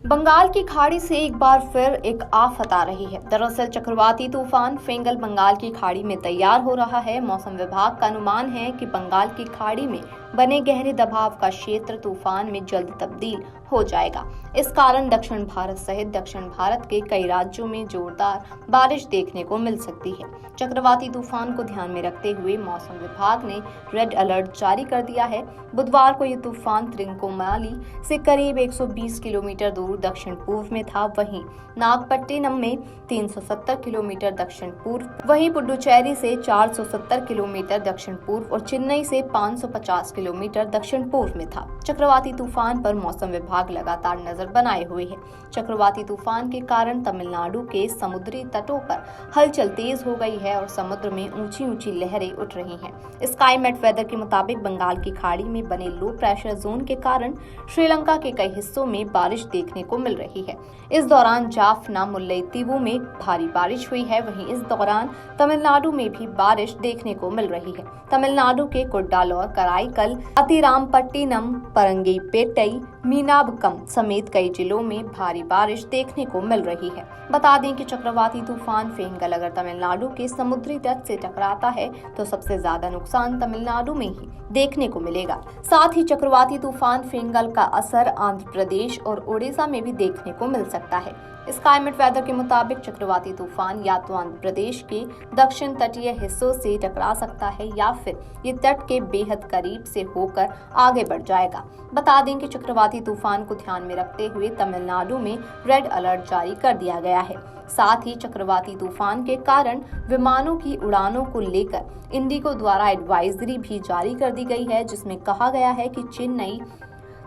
बंगाल की खाड़ी से एक बार फिर एक आफत आ रही है। दरअसल चक्रवाती तूफान फेंगल बंगाल की खाड़ी में तैयार हो रहा है। मौसम विभाग का अनुमान है कि बंगाल की खाड़ी में बने गहरे दबाव का क्षेत्र तूफान में जल्द तब्दील हो जाएगा। इस कारण दक्षिण भारत सहित दक्षिण भारत के कई राज्यों में जोरदार बारिश देखने को मिल सकती है। चक्रवाती तूफान को ध्यान में रखते हुए मौसम विभाग ने रेड अलर्ट जारी कर दिया है। बुधवार को ये तूफान त्रिंकोमाली से करीब 120 किलोमीटर दूर दक्षिण पूर्व में था। वहीं नागपट्टिनम में 370 किलोमीटर दक्षिण पूर्व, वहीं पुडुचेरी से 470 किलोमीटर दक्षिण पूर्व और चेन्नई से 550 किलोमीटर दक्षिण पूर्व में था। चक्रवाती तूफान पर मौसम विभाग लगातार नजर बनाए हुए है। चक्रवाती तूफान के कारण तमिलनाडु के समुद्री तटों पर हलचल तेज हो गई है और समुद्र में ऊंची ऊंची लहरें उठ रही हैं। स्काईमेट वेदर के मुताबिक बंगाल की खाड़ी में बने लो प्रेशर जोन के कारण श्रीलंका के कई हिस्सों में बारिश देखने को मिल रही है। इस दौरान जाफना मुल्लैतीवु में भारी बारिश हुई है। वहीं इस दौरान तमिलनाडु में भी बारिश देखने को मिल रही है। तमिलनाडु के कुड्डालोर, कराईकल, अतिरामपट्टिनम, परंगीपेट्टई, मीनाबकम समेत कई जिलों में भारी बारिश देखने को मिल रही है। बता दें कि चक्रवाती तूफान फेंगल अगर तमिलनाडु के समुद्री तट से टकराता है तो सबसे ज्यादा नुकसान तमिलनाडु में ही देखने को मिलेगा। साथ ही चक्रवाती तूफान फेंगल का असर आंध्र प्रदेश और ओडिशा में भी देखने को मिल सकता है। स्काईमेट वेदर के मुताबिक चक्रवाती तूफान या तो आंध्र प्रदेश के दक्षिण तटीय हिस्सों से टकरा सकता है या फिर ये तट के बेहद करीब से होकर आगे बढ़ जाएगा। बता दें कि चक्रवाती तूफान को ध्यान में रखते हुए तमिलनाडु में रेड अलर्ट जारी कर दिया गया है। साथ ही चक्रवाती तूफान के कारण विमानों की उड़ानों को लेकर इंडिगो द्वारा एडवाइजरी भी जारी कर दी गई है, जिसमें कहा गया है कि चेन्नई,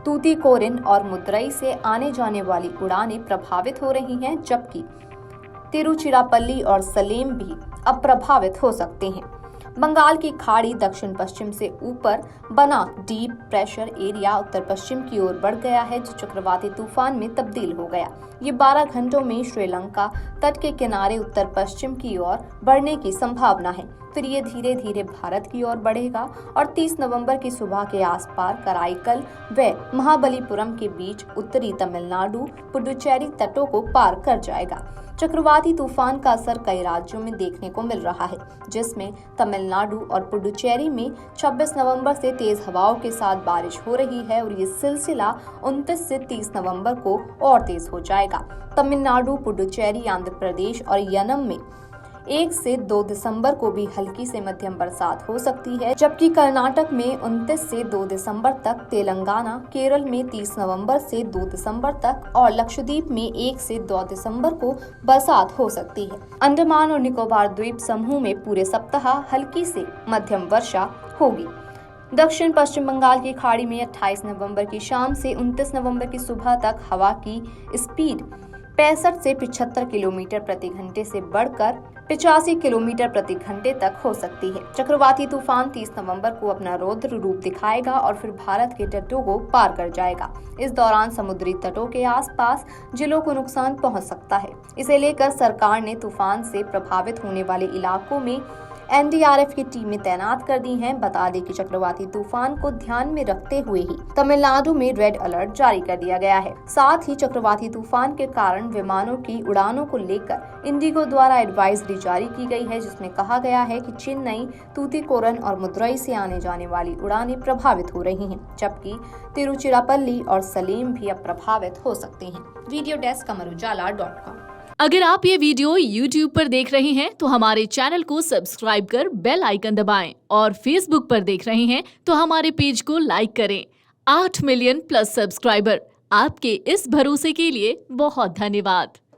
तूतीकोरिन और मदुरई से आने जाने वाली उड़ानें प्रभावित हो रही हैं, जबकि तिरुचिरापल्ली और सलेम भी अप्रभावित हो सकते हैं। बंगाल की खाड़ी दक्षिण पश्चिम से ऊपर बना डीप प्रेशर एरिया उत्तर पश्चिम की ओर बढ़ गया है, जो चक्रवाती तूफान में तब्दील हो गया। ये 12 घंटों में श्रीलंका तट के किनारे उत्तर पश्चिम की ओर बढ़ने की संभावना है। फिर ये धीरे धीरे भारत की ओर बढ़ेगा और 30 नवंबर की सुबह के आसपास कराईकल व महाबलीपुरम के बीच उत्तरी तमिलनाडु, पुडुचेरी तटों को पार कर जाएगा। चक्रवाती तूफान का असर कई राज्यों में देखने को मिल रहा है, जिसमें तमिलनाडु और पुडुचेरी में 26 नवंबर से तेज हवाओं के साथ बारिश हो रही है और ये सिलसिला 29 से 30 नवंबर को और तेज हो जाएगा। तमिलनाडु, पुडुचेरी, आंध्र प्रदेश और यनम में 1 से 2 दिसंबर को भी हल्की से मध्यम बरसात हो सकती है, जबकि कर्नाटक में 29 से 2 दिसंबर तक, तेलंगाना, केरल में 30 नवंबर से 2 दिसंबर तक और लक्षद्वीप में 1 से 2 दिसंबर को बरसात हो सकती है। अंडमान और निकोबार द्वीप समूह में पूरे सप्ताह हल्की से मध्यम वर्षा होगी। दक्षिण पश्चिम बंगाल की खाड़ी में 28 नवंबर की शाम से 29 नवंबर की सुबह तक हवा की स्पीड 65 से 75 किलोमीटर प्रति घंटे से बढ़कर 85 किलोमीटर प्रति घंटे तक हो सकती है। चक्रवाती तूफान 30 नवंबर को अपना रौद्र रूप दिखाएगा और फिर भारत के तटों को पार कर जाएगा। इस दौरान समुद्री तटों के आसपास जिलों को नुकसान पहुंच सकता है। इसे लेकर सरकार ने तूफान से प्रभावित होने वाले इलाकों में एनडीआरएफ की टीमें तैनात कर दी हैं। बता दें कि चक्रवाती तूफान को ध्यान में रखते हुए ही तमिलनाडु में रेड अलर्ट जारी कर दिया गया है। साथ ही चक्रवाती तूफान के कारण विमानों की उड़ानों को लेकर इंडिगो द्वारा एडवाइजरी जारी की गई है, जिसमें कहा गया है कि चेन्नई, तूतीकोरन और मदुरई से आने जाने वाली उड़ानें प्रभावित हो रही हैं, जबकि तिरुचिरापल्ली और सलेम भी अब प्रभावित हो सकते हैं। वीडियो डेस्क अमरउजाला.com। अगर आप ये वीडियो YouTube पर देख रहे हैं तो हमारे चैनल को सब्सक्राइब कर बेल आइकन दबाएं और Facebook पर देख रहे हैं तो हमारे पेज को लाइक करें। 8 मिलियन प्लस सब्सक्राइबर, आपके इस भरोसे के लिए बहुत धन्यवाद।